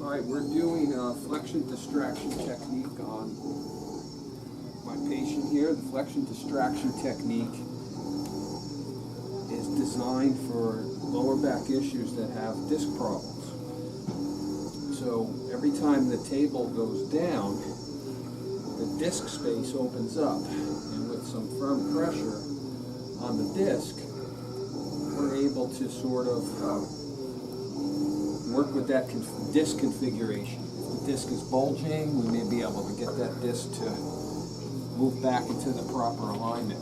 Alright, we're doing a flexion distraction technique on my patient here. The flexion distraction technique is designed for lower back issues that have disc problems. So every time the table goes down, the disc space opens up, and with some firm pressure on the disc, we're able to sort of work with that disc configuration. If the disc is bulging, we may be able to get that disc to move back into the proper alignment.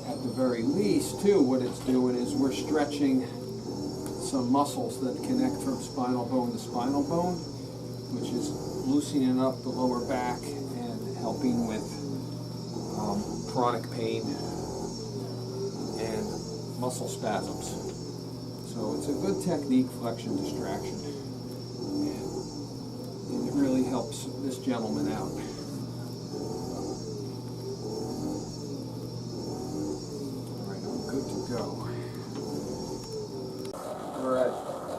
At the very least, too, what it's doing is we're stretching some muscles that connect from spinal bone to spinal bone, which is loosening up the lower back and helping with chronic pain and muscle spasms. So it's a good technique, flexion distraction, and it really helps this gentleman out. Alright, I'm good to go. We're at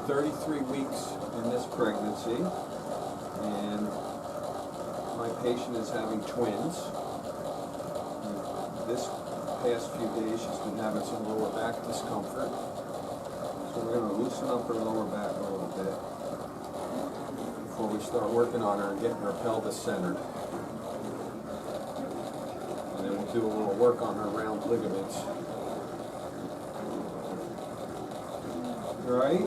33 weeks in this pregnancy, and my patient is having twins. This past few days she's been having some lower back discomfort. So we're going to loosen up her lower back a little bit before we start working on her and getting her pelvis centered. And then we'll do a little work on her round ligaments. You all right?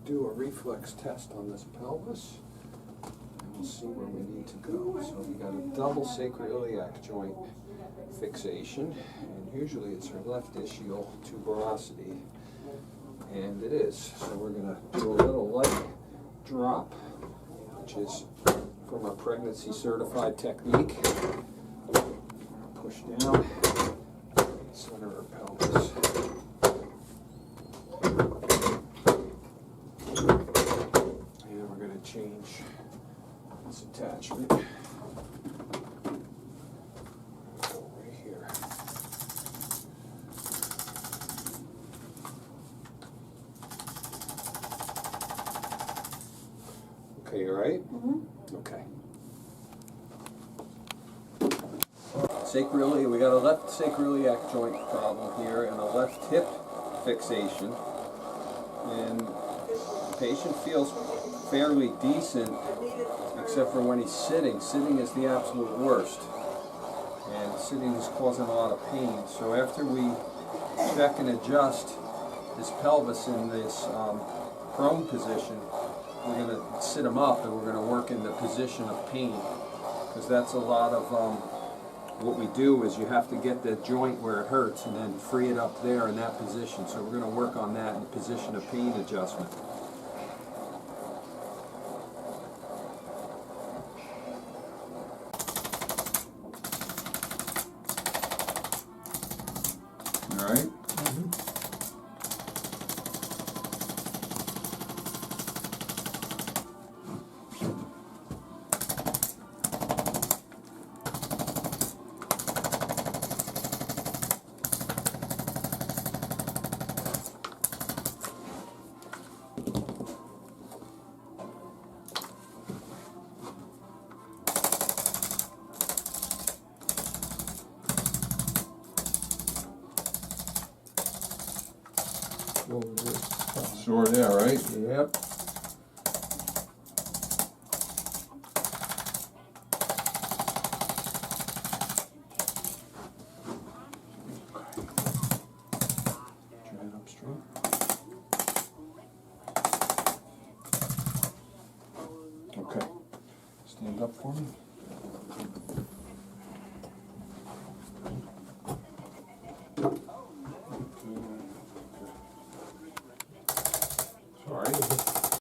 Do a reflex test on this pelvis, and we'll see where we need to go. So we got a double sacroiliac joint fixation, and usually it's her left ischial tuberosity, and it is. So we're going to do a little light drop, which is from a pregnancy certified technique. Push down, center her pelvis. Change this attachment. Go right here. Okay, you all right? Mm-hmm. Okay. Sacroiliac, we got a left sacroiliac joint problem here and a left hip fixation. And the patient feels fairly decent, except for when he's sitting. Sitting is the absolute worst, and sitting is causing a lot of pain. So after we check and adjust his pelvis in this prone position, we're going to sit him up and we're going to work in the position of pain, because that's a lot of what we do is you have to get the joint where it hurts and then free it up there in that position. So we're going to work on that in the position of pain adjustment. All right. Mm-hmm. Sure, yeah, right? Yep. Try it up straight. Okay. Stand up for me.